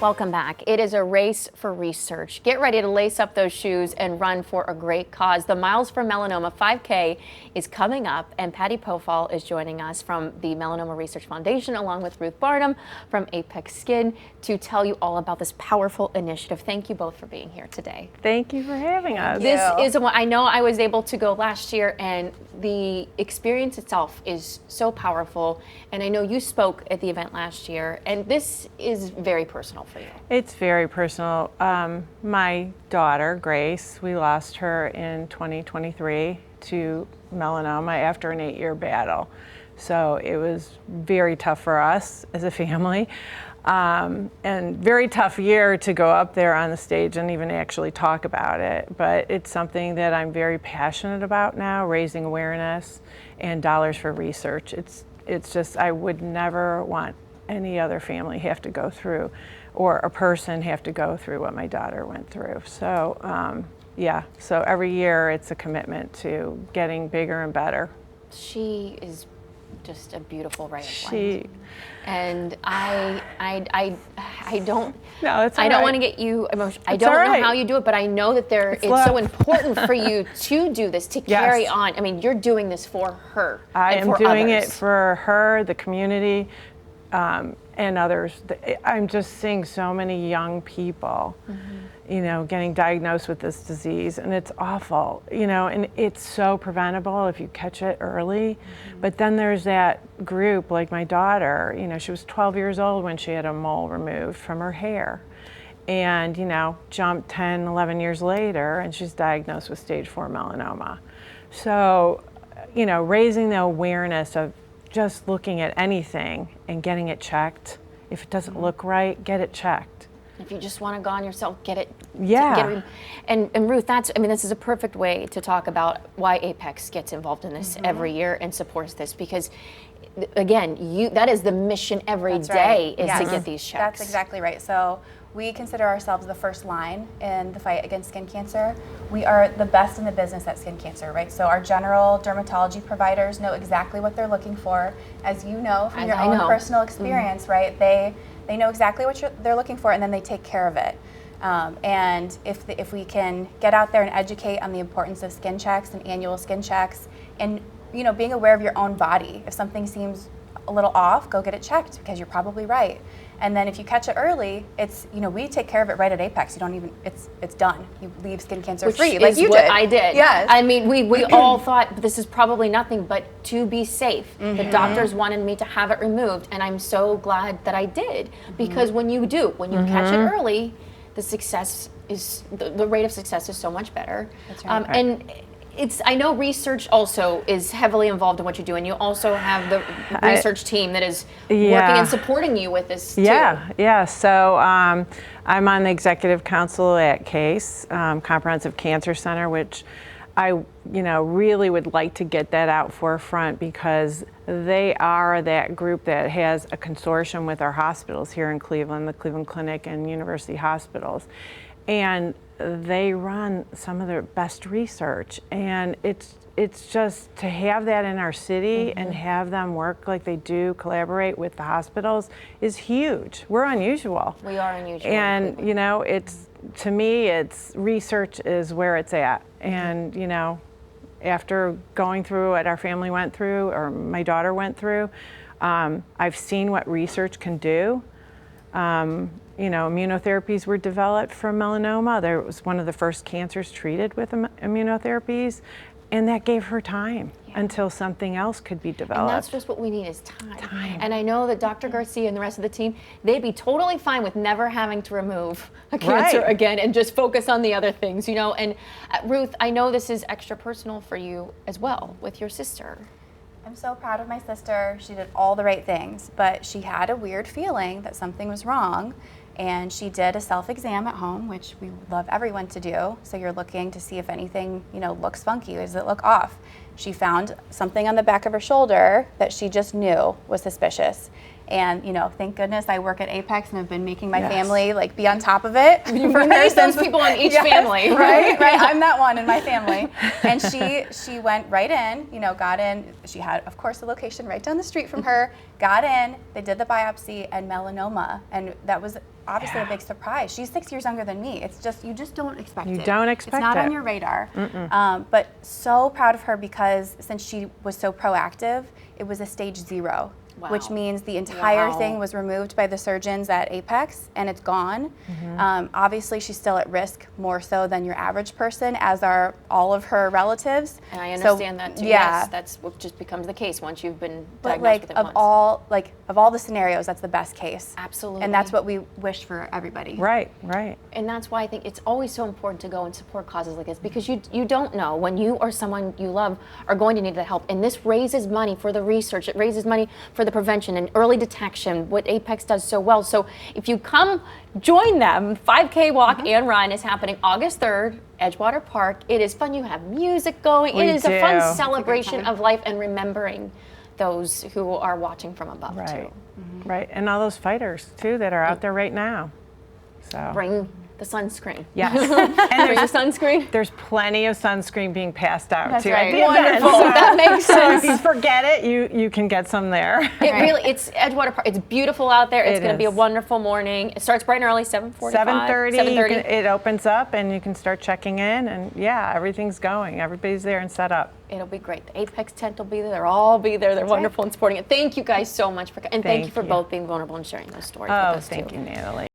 Welcome back. It is a race for research. Get ready to lace up those shoes and run for a great cause. The Miles for Melanoma 5K is coming up, and Patty Pophal is joining us from the Melanoma Research Foundation, along with Ruth Barnum from Apex Skin, to tell you all about this powerful initiative. Thank you both for being here today. Thank you for having us. This is one I know I was able to go last year, and the experience itself is so powerful. And I know you spoke at the event last year, and this is very personal for you. It's very personal. My daughter, Grace, we lost her in 2023 to melanoma after an 8-year battle. So it was very tough for us as a family. And very tough year to go up there on the stage and even actually talk about it. But it's something that I'm very passionate about now, raising awareness and dollars for research. It's just, I would never want any other family have to go through, or a person have to go through what my daughter went through. So yeah, so every year it's a commitment to getting bigger and better. She is just a beautiful ray of light. And I don't. No, it's all I don't right. want to get you emotional. I don't know how you do it, but I know that it's so important for you to do this, to carry on. I mean, you're doing this for her. I and am for doing others. it for her, the community, and others. I'm just seeing so many young people, you know, getting diagnosed with this disease, and it's awful, you know, and it's so preventable if you catch it early. But then there's that group, like my daughter, you know, she was 12 years old when she had a mole removed from her hair, and, you know, jumped 10, 11 years later, and she's diagnosed with stage 4 melanoma. So, you know, raising the awareness of just looking at anything and getting it checked. If it doesn't look right, get it checked. If you just want to go on yourself, get it. Yeah. Get it. And Ruth, this is a perfect way to talk about why Apex gets involved in this every year and supports this, because again, that is the mission every day, is to get these checks. That's exactly right. So we consider ourselves the first line in the fight against skin cancer. We are the best in the business at skin cancer, right? So our general dermatology providers know exactly what they're looking for. As you know from your own personal experience, right? They know exactly what they're looking for, and then they take care of it. And if we can get out there and educate on the importance of skin checks and annual skin checks, and you know, being aware of your own body. If something seems a little off, go get it checked, because you're probably right. And then if you catch it early, it's, you know, we take care of it right at Apex. You don't even, it's done. You leave skin cancer free, like you did. I did. Yes. I mean, we all thought this is probably nothing, but to be safe. The doctors wanted me to have it removed, and I'm so glad that I did, because when you catch it early, the success is, the rate of success is so much better. That's right. And I know research also is heavily involved in what you do, and you also have the research team that is working and supporting you with this too. Yeah. So I'm on the executive council at CASE, Comprehensive Cancer Center, which I, really would like to get that out forefront, because they are that group that has a consortium with our hospitals here in Cleveland, the Cleveland Clinic and University Hospitals. And they run some of the best research, and it's just to have that in our city and have them work like they do, collaborate with the hospitals, is huge. We're unusual. We are unusual. And it's, to me, it's research is where it's at. And after going through what our family went through, or my daughter went through, I've seen what research can do. Immunotherapies were developed for melanoma. There was one of the first cancers treated with immunotherapies, and that gave her time until something else could be developed. And that's just what we need, is time. And I know that Dr. Garcia and the rest of the team, they'd be totally fine with never having to remove a cancer again and just focus on the other things, And Ruth, I know this is extra personal for you as well, with your sister. I'm so proud of my sister. She did all the right things, but she had a weird feeling that something was wrong, and she did a self-exam at home, which we love everyone to do. So you're looking to see if anything, looks funky. Does it look off? She found something on the back of her shoulder that she just knew was suspicious. And, you know, thank goodness I work at Apex and have been making my Yes. family like be on top of it. We need those people in each family. Right, right. I'm that one in my family. And she went right in, you know, got in. She had, of course, the location right down the street from her, got in, they did the biopsy, and melanoma. And that was obviously a big surprise. She's 6 years younger than me. It's just, you just don't expect it. You don't expect It's not it. on your radar. But so proud of her because since she was so proactive, it was a stage 0. Wow. Which means the entire Wow. thing was removed by the surgeons at Apex and it's gone. Obviously, she's still at risk more so than your average person, as are all of her relatives. And I understand that too. Yeah. Yes, that's what just becomes the case once you've been But diagnosed like with it of once. all the scenarios, that's the best case. Absolutely. And that's what we wish for everybody. Right, right. And that's why I think it's always so important to go and support causes like this, because you don't know when you or someone you love are going to need that help. And this raises money for the research. It raises money for the prevention and early detection, what Apex does so well. So if you come join them, 5K walk and run is happening August 3rd, Edgewater Park. It is fun. You have music going. We It is a fun do. celebration of life and remembering those who are watching from above Right, too. right. And all those fighters, too, that are out there right now. So. Bring the sunscreen. Yes. And Bring the sunscreen. there's plenty of sunscreen being passed out That's too. right. At the event. Wonderful. That makes So sense. if you forget it, you can get some there. It really, it's Edgewater Park. It's beautiful out there. It's It going to be a is. wonderful morning. It starts bright and early, 7:45. 7:30. 7:30. It opens up, and you can start checking in, and yeah, everything's going. Everybody's there and set up. It'll be great. The Apex tent will be there. They'll all be there. They're wonderful and supporting it. Thank you guys so much for, and thank you for you. both being vulnerable and sharing those stories with Oh, us too. thank you, Natalie.